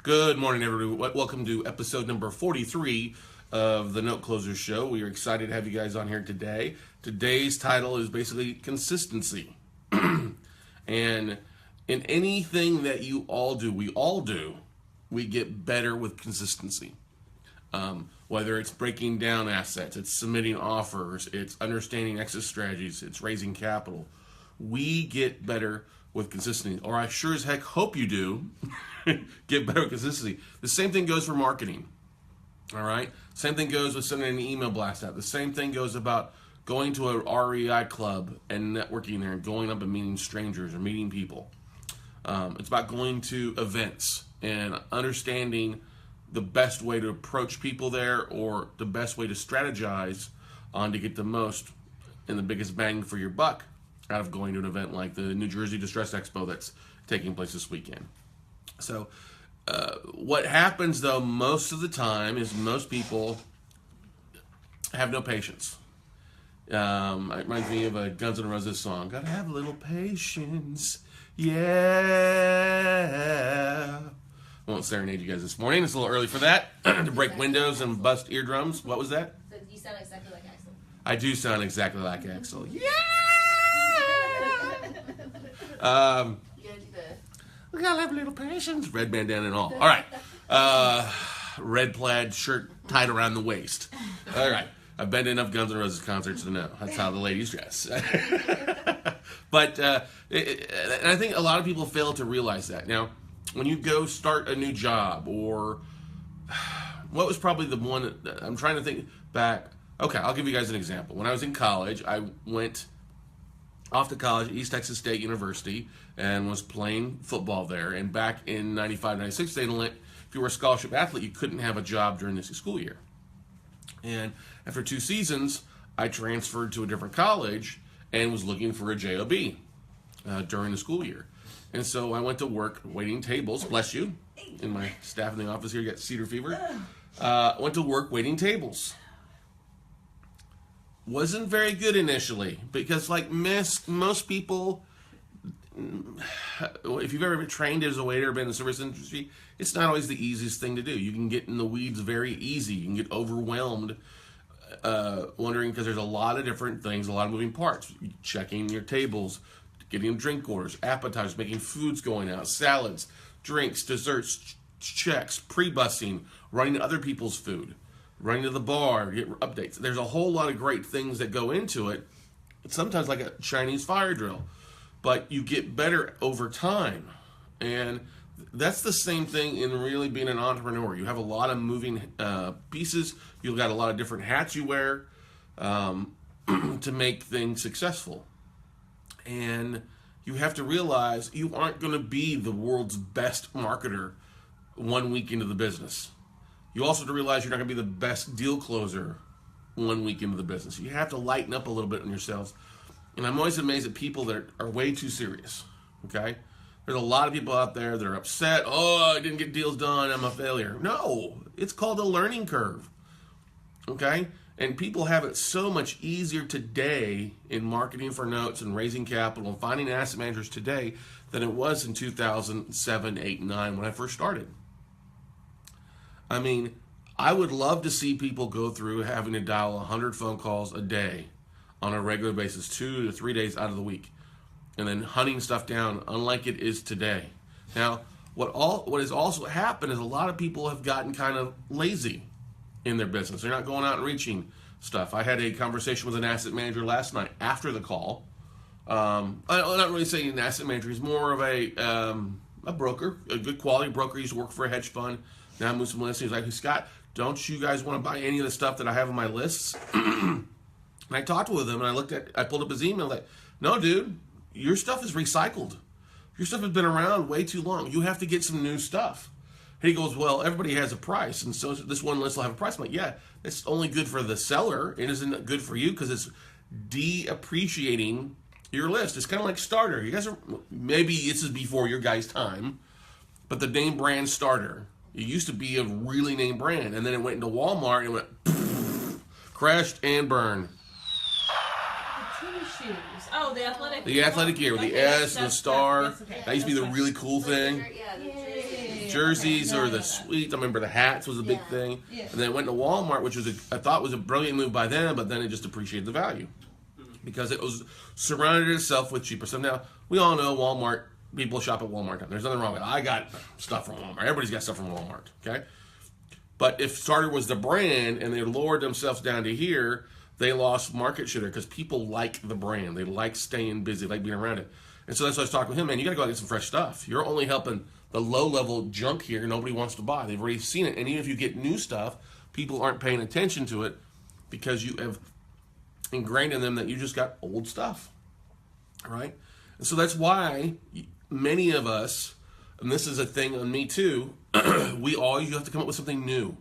Good morning, everybody. Welcome to episode number 43 of the Note Closer Show. We are excited to have you guys on here today. Today's title is basically consistency. And in anything that you all do, we get better with consistency. Whether it's breaking down assets, it's submitting offers, it's understanding exit strategies, it's raising capital. We get better with consistency, or I sure as heck hope you do get better with consistency. The same thing goes for marketing, all right? Same thing goes with sending an email blast out. The same thing goes about going to a REI club and networking there and going up and meeting strangers or meeting people. It's about going to events and understanding the best way to approach people there or the best way to strategize on to get the most and the biggest bang for your buck out of going to an event like the New Jersey Distress Expo that's taking place this weekend. So what happens, though, most of the time is most people have no patience. It reminds me of a Guns N' Roses song, "Gotta have a little patience, yeah." I won't serenade you guys this morning. It's a little early for that, to break windows and bust eardrums. What was that? You sound exactly like Axel. I do sound exactly like Axel. Yeah! You gotta do the... We gotta have a little patience. Red bandana and all. All right. Red plaid shirt tied around the waist. All right. I've been to enough Guns N' Roses concerts to know that's how the ladies dress. But and I think a lot of people fail to realize that. Now, when you go start a new job, or what was probably the one that I'm trying to think back. Okay, I'll give you guys an example. When I was in college, I went off to college at East Texas State University and was playing football there. And back in 95, 96, they let, if you were a scholarship athlete, you couldn't have a job during this school year. And after 2 seasons, I transferred to a different college and was looking for a job during the school year. And so I went to work waiting tables, bless you, and my staff in the office here got cedar fever. Went to work waiting tables. Wasn't very good initially because, like most people, if you've ever been trained as a waiter or been in the service industry, it's not always the easiest thing to do. You can get in the weeds very easy. You can get overwhelmed wondering because there's a lot of different things, a lot of moving parts. Checking your tables, getting drink orders, appetizers, making foods going out, salads, drinks, desserts, checks, pre-bussing, running other people's food, running to the bar, get updates. There's a whole lot of great things that go into it. It's sometimes like a Chinese fire drill, but you get better over time. And that's the same thing in really being an entrepreneur. You have a lot of moving pieces. You've got a lot of different hats you wear to make things successful. And you have to realize you aren't going to be the world's best marketer 1 week into the business. You also have to realize you're not going to be the best deal closer 1 week into the business. You have to lighten up a little bit on yourselves. And I'm always amazed at people that are way too serious, okay? There's a lot of people out there that are upset. Oh, I didn't get deals done. I'm a failure. No, it's called a learning curve, okay? And people have it so much easier today in marketing for notes and raising capital and finding asset managers today than it was in 2007, 8, 9 when I first started. I mean, I would love to see people go through having to dial 100 phone calls a day on a regular basis, 2 to 3 days out of the week, and then hunting stuff down unlike it is today. Now, what has also happened is a lot of people have gotten kind of lazy in their business. They're not going out and reaching stuff. I had a conversation with an asset manager last night after the call. I'm not really saying an asset manager. He's more of a broker, a good quality broker. He used to work for a hedge fund. Now I moved some lists. He's like, "Hey, Scott, don't you guys want to buy any of the stuff that I have on my lists?" And I talked with him, and I pulled up his email. Like, "No, dude, your stuff is recycled. Your stuff has been around way too long. You have to get some new stuff." And he goes, "Well, everybody has a price, and so this one list will have a price." I'm like, "Yeah, it's only good for the seller. It isn't good for you because it's depreciating your list. It's kind of like Starter. You guys are, maybe this is before your guys' time, but the name brand Starter. It used to be a really name brand, and then it went into Walmart and it went crashed and burned. The tennis shoes. Oh, the athletic. The athletic gear with the S and the star. Okay. That used to be the really cool thing. Yeah, jerseys okay. or Yeah, the yeah. suites. I remember the hats was a big Yeah. thing. Yeah. And then it went to Walmart, which was I thought was a brilliant move by them, but then it just appreciated the value because it was surrounded itself with cheaper stuff. Now, we all know Walmart, people shop at Walmart. There's nothing wrong with it. I got stuff from Walmart. Everybody's got stuff from Walmart, okay? But if Starter was the brand and they lowered themselves down to here, they lost market share because people like the brand. They like staying busy, like being around it. And so that's why I was talking with him, man, you got to go out and get some fresh stuff. You're only helping the low-level junk here nobody wants to buy. They've already seen it. And even if you get new stuff, people aren't paying attention to it because you have ingrained in them that you just got old stuff, right? And so that's why many of us, and this is a thing on me too, you have to come up with something new.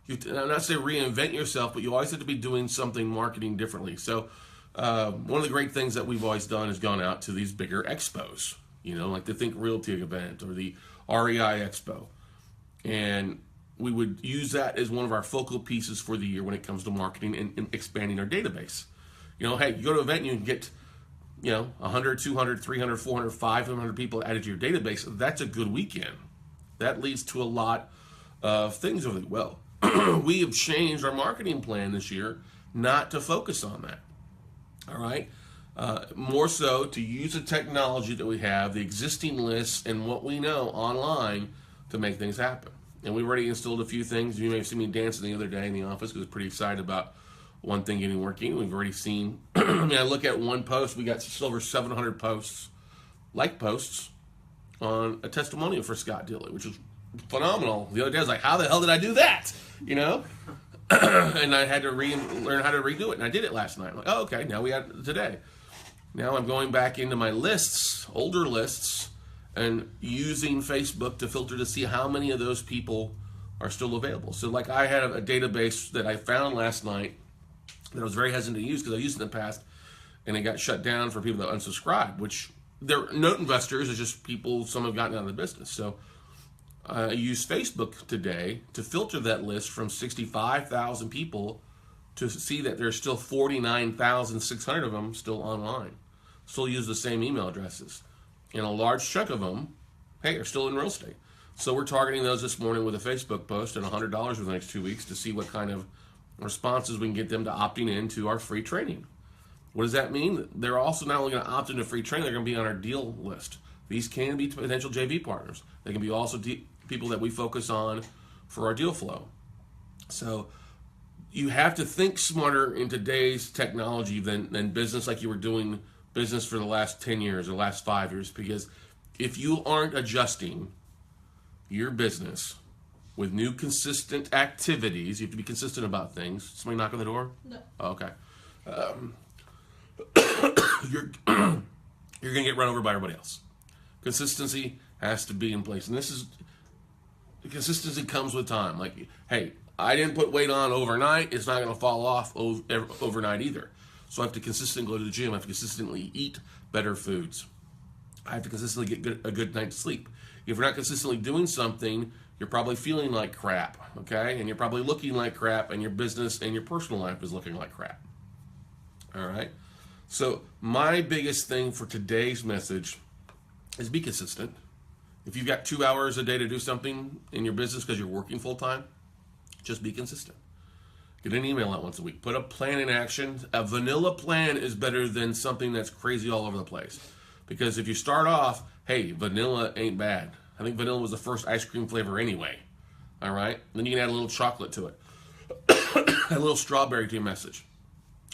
I'm not saying reinvent yourself, but you always have to be doing something marketing differently. So one of the great things that we've always done is gone out to these bigger expos, like the Think Realty event or the REI Expo. And we would use that as one of our focal pieces for the year when it comes to marketing and expanding our database. Hey, you go to an event and you can get 100, 200, 300, 400, 500 people added to your database. That's a good weekend. That leads to a lot of things over the well. We have changed our marketing plan this year not to focus on that. All right? More so to use the technology that we have, the existing lists, and what we know online to make things happen. And we've already installed a few things. You may have seen me dancing the other day in the office because I was pretty excited about one thing getting working. We've already seen, I look at one post, we got over 700 posts, like posts, on a testimonial for Scott Dilley, which was phenomenal. The other day I was like, how the hell did I do that? And I had to learn how to redo it, and I did it last night. I'm like, oh, okay, now we got it today. Now I'm going back into my lists, older lists, and using Facebook to filter to see how many of those people are still available. So like I had a database that I found last night that I was very hesitant to use because I used it in the past, and it got shut down for people that unsubscribed, which they're note investors, is just people, some have gotten out of the business. So I used Facebook today to filter that list from 65,000 people to see that there's still 49,600 of them still online. Still use the same email addresses. And a large chunk of them, hey, are still in real estate. So we're targeting those this morning with a Facebook post and $100 for the next 2 weeks to see what kind of responses we can get them to opting into our free training. What does that mean? They're also not only going to opt into free training, they're going to be on our deal list. These can be potential JV partners. They can be also people that we focus on for our deal flow. So you have to think smarter in today's technology than business like you were doing business for the last 10 years or last 5 years, because if you aren't adjusting your business with new consistent activities, you have to be consistent about things. Somebody knock on the door? No. Oh, okay. You're going to get run over by everybody else. Consistency has to be in place. And consistency comes with time. Like, hey, I didn't put weight on overnight. It's not going to fall off overnight either. So I have to consistently go to the gym. I have to consistently eat better foods. I have to consistently get a good night's sleep. If you're not consistently doing something, you're probably feeling like crap, okay? And you're probably looking like crap, and your business and your personal life is looking like crap. All right? So my biggest thing for today's message is be consistent. If you've got 2 hours a day to do something in your business because you're working full-time, just be consistent. Get an email out once a week. Put a plan in action. A vanilla plan is better than something that's crazy all over the place. Because if you start off, hey, vanilla ain't bad. I think vanilla was the first ice cream flavor anyway. All right? Then you can add a little chocolate to it. A little strawberry to your message.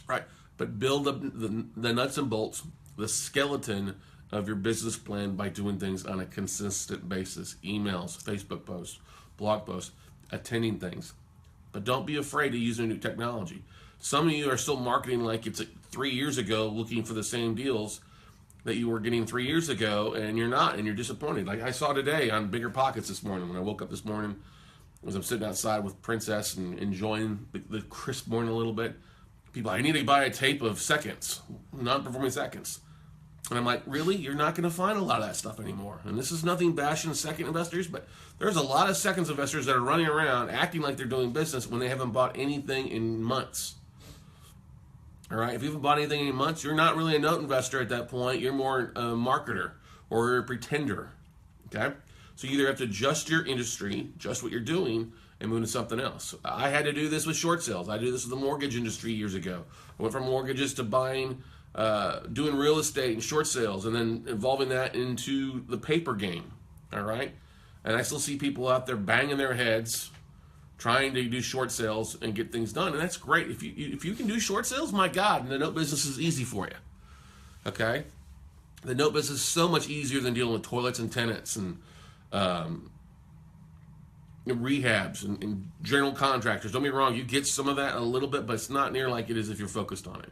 Right? But build up the nuts and bolts, the skeleton of your business plan by doing things on a consistent basis. Emails, Facebook posts, blog posts, attending things. But don't be afraid to use a new technology. Some of you are still marketing like it's 3 years ago, looking for the same deals that you were getting 3 years ago, and you're not, and you're disappointed. Like I saw today on Bigger Pockets this morning when I woke up this morning, as I'm sitting outside with Princess and enjoying the crisp morning a little bit. People, I need to buy a tape of seconds, non-performing seconds. And I'm like, really? You're not going to find a lot of that stuff anymore. And this is nothing bashing second investors, but there's a lot of seconds investors that are running around acting like they're doing business when they haven't bought anything in months. All right? If you haven't bought anything in months, you're not really a note investor at that point. You're more a marketer or a pretender. Okay? So you either have to adjust your industry, adjust what you're doing, and move to something else. I had to do this with short sales. I did this with the mortgage industry years ago. I went from mortgages to buying, doing real estate and short sales, and then evolving that into the paper game. All right? And I still see people out there banging their heads, trying to do short sales and get things done, and that's great. If you can do short sales, my God, and the note business is easy for you. Okay? The note business is so much easier than dealing with toilets and tenants and rehabs and general contractors. Don't be wrong, you get some of that a little bit, but it's not near like it is if you're focused on it.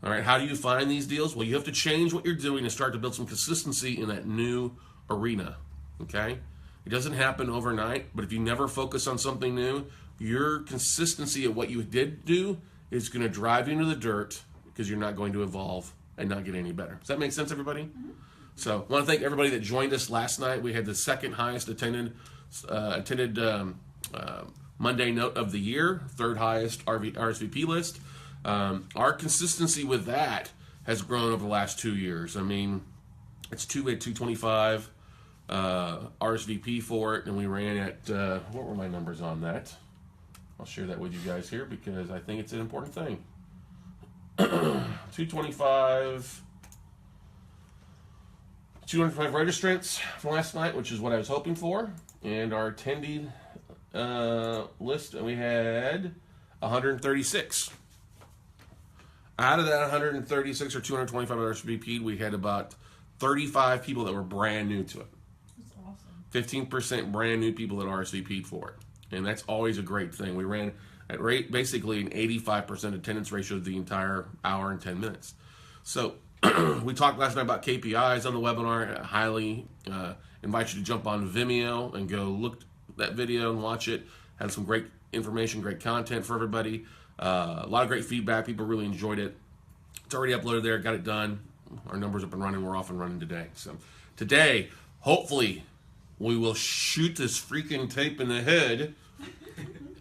All right, how do you find these deals? Well, you have to change what you're doing and start to build some consistency in that new arena. Okay? It doesn't happen overnight, but if you never focus on something new, your consistency at what you did do is going to drive you into the dirt because you're not going to evolve and not get any better. Does that make sense, everybody? Mm-hmm. So I want to thank everybody that joined us last night. We had the second highest attended Monday Note of the year, third highest RSVP list. Our consistency with that has grown over the last 2 years. I mean, it's 225 RSVP for it, and we ran at, what were my numbers on that? I'll share that with you guys here because I think it's an important thing. 225 registrants from last night, which is what I was hoping for, and our attendee list, we had 136. Out of that 136 or 225 RSVP, we had about 35 people that were brand new to it. That's awesome. 15% brand new people that RSVP'd for it, and that's always a great thing. We ran at rate basically an 85% attendance ratio the entire hour and 10 minutes. So we talked last night about KPIs on the webinar. I highly invite you to jump on Vimeo and go look at that video and watch it. Had some great information, great content for everybody. A lot of great feedback. People really enjoyed it. It's already uploaded there. Got it done. Our numbers up and running. We're off and running today. So today, hopefully, we will shoot this freaking tape in the head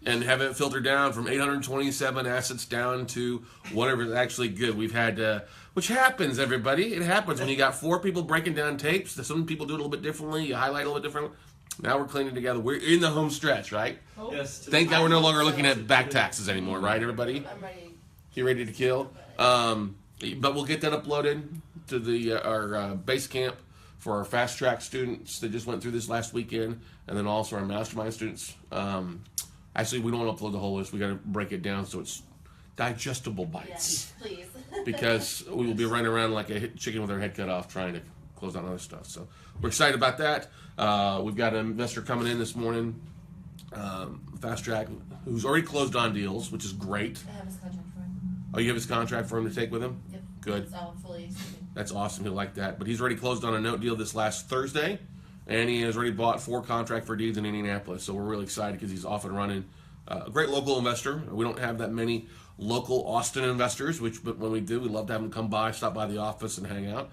and have it filter down from 827 assets down to whatever is actually good. We've had, which happens, everybody. It happens when you got 4 people breaking down tapes. Some people do it a little bit differently. You highlight a little bit differently. Now we're cleaning together. We're in the home stretch, right? Oh. Yes. Thank God we're no longer looking at back taxes anymore, right, everybody? I'm ready. You ready to kill? But we'll get that uploaded to our base camp for our fast track students that just went through this last weekend, and then also our mastermind students. Actually, we don't want to upload the whole list. We got to break it down so it's digestible bites. Yes, please. Because we will be running around like a chicken with our head cut off trying to close down other stuff. So we're excited about that. We've got an investor coming in this morning, Fast Track, who's already closed on deals, which is great. I have his contract for him. Oh, you have his contract for him to take with him? Yep. Good. It's all fully executed. That's awesome. He'll like that. But he's already closed on a note deal this last Thursday, and he has already bought 4 contract for deeds in Indianapolis. So we're really excited because he's off and running. A great local investor. We don't have that many local Austin investors, but when we do, we love to have them come by, stop by the office, and hang out.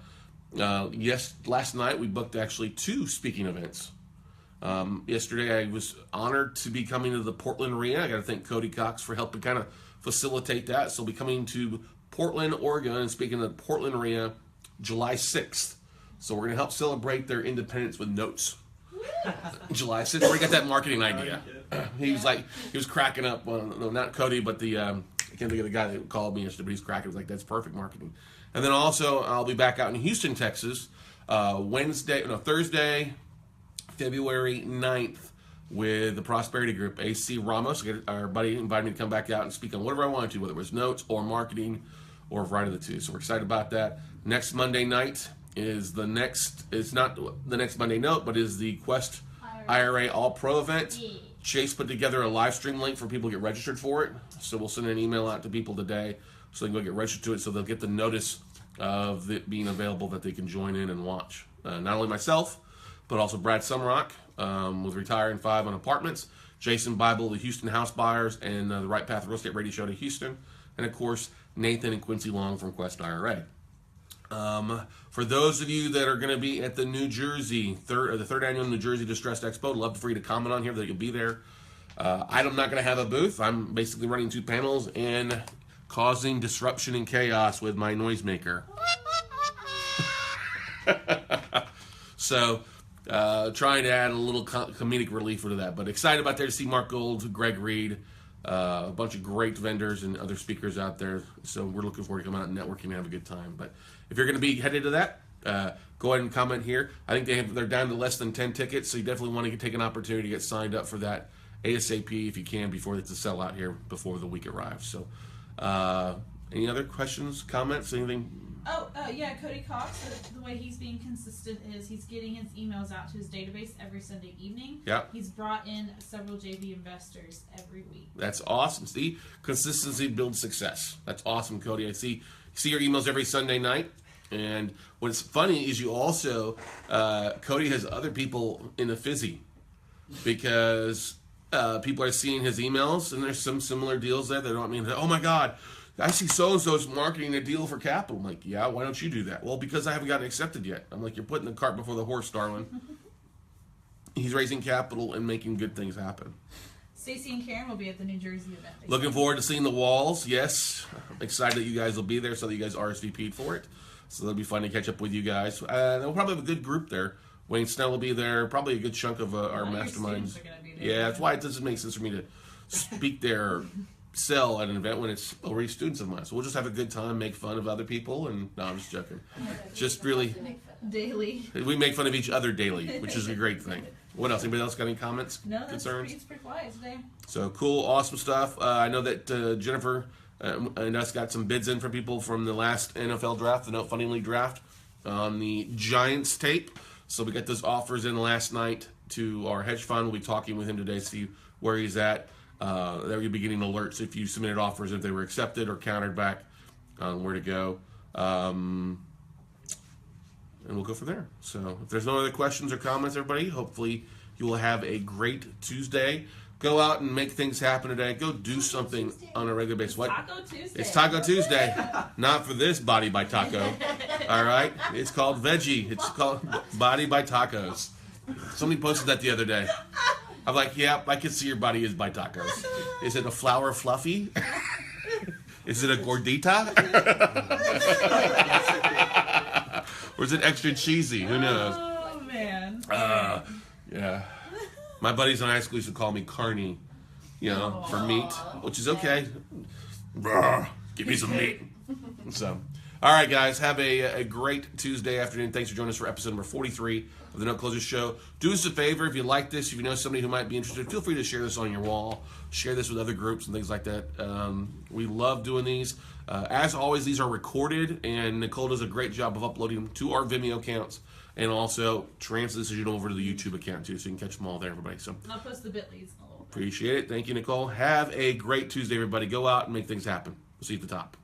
Yes, last night we booked actually 2 speaking events. Yesterday I was honored to be coming to the Portland Arena. I got to thank Cody Cox for helping kind of facilitate that. So I'll be coming to Portland, Oregon, and speaking at the Portland Arena July 6th. So we're going to help celebrate their independence with notes. July 6th. We already got that marketing idea. He was cracking up. Well, no, not Cody, but I can't think of the guy that called me yesterday, but he's cracking. He was like, that's perfect marketing. And then also, I'll be back out in Houston, Texas, Thursday, February 9th, with the Prosperity Group, AC Ramos. Our buddy invited me to come back out and speak on whatever I wanted to, whether it was notes or marketing or a variety of the two. So we're excited about that. Next Monday night is it's not the next Monday Note, but is the Quest IRA All-Pro event. Yeah. Chase put together a live stream link for people to get registered for it. So we'll send an email out to people today so they can go get registered to it, so they'll get the notice of it being available that they can join in and watch. Not only myself, but also Brad Sumrock with Retiring 5 on Apartments, Jason Bible, the Houston House Buyers, and the Right Path Real Estate Radio Show to Houston, and of course Nathan and Quincy Long from Quest IRA. For those of you that are going to be at the New Jersey the third annual New Jersey Distressed Expo, I'd love for you to comment on here that you'll be there. I'm not going to have a booth. I'm basically running 2 panels and causing disruption and chaos with my noisemaker. So trying to add a little comedic relief to that. But excited about there to see Mark Gold, Greg Reed, a bunch of great vendors and other speakers out there. So we're looking forward to coming out and networking and have a good time. But if you're going to be headed to that, go ahead and comment here. I think they're down to less than 10 tickets, so you definitely want to take an opportunity to get signed up for that ASAP if you can before it's a sellout here before the week arrives. So any other questions, comments, anything? Yeah, Cody Cox, the way he's being consistent is he's getting his emails out to his database every Sunday evening. Yep. He's brought in several JV investors every week. That's awesome. See, consistency builds success. That's awesome, Cody. I see your emails every Sunday night. And what's funny is you also, Cody has other people in the fizzy because people are seeing his emails and there's some similar deals there. They don't mean, oh my God, I see so-and-so's marketing a deal for capital. I'm like, yeah, why don't you do that? Well, because I haven't gotten accepted yet. I'm like, you're putting the cart before the horse, darling. He's raising capital and making good things happen. Stacy and Karen will be at the New Jersey event. Looking forward to seeing the walls. Yes. I'm excited that you guys will be there so that you guys RSVP'd for it. So that'll be fun to catch up with you guys. We'll probably have a good group there. Wayne Snell will be there. Probably a good chunk of our masterminds. Yeah, that's why it doesn't make sense for me to speak there or sell at an event when it's already students of mine. So we'll just have a good time, make fun of other people, and no, I'm just joking. Just really daily. We make fun of each other daily, which is a great thing. What else? Anybody else got any comments? No, concerns? it's pretty quiet today. So cool, awesome stuff. I know that Jennifer and us got some bids in from people from the last NFL draft, the Note Funding League draft, on the Giants tape. So we got those offers in last night to our hedge fund. We'll be talking with him today to see where he's at. There you'll be getting alerts if you submitted offers, if they were accepted or countered back on where to go. And we'll go from there. So if there's no other questions or comments, everybody, hopefully you will have a great Tuesday. Go out and make things happen today. Go do something on a regular basis. What? Taco Tuesday. It's Taco Tuesday. Not for this Body by Taco. All right? It's called Veggie. It's called Body by Tacos. Somebody posted that the other day. I'm like, yeah, I can see your body is by tacos. Is it a flour fluffy? Is it a gordita? Or is it extra cheesy? Who knows? Oh, man. Yeah. My buddies in high school used to call me Carney, for meat, which is okay. Give me some meat. So, all right, guys, have a great Tuesday afternoon. Thanks for joining us for episode number 43 of the Note Closers Show. Do us a favor, if you like this, if you know somebody who might be interested, feel free to share this on your wall. Share this with other groups and things like that. We love doing these. As always, these are recorded, and Nicole does a great job of uploading them to our Vimeo accounts and also transition them over to the YouTube account, too, so you can catch them all there, everybody. So I'll post the bit.lys in a little bit. Appreciate it. Thank you, Nicole. Have a great Tuesday, everybody. Go out and make things happen. We'll see you at the top.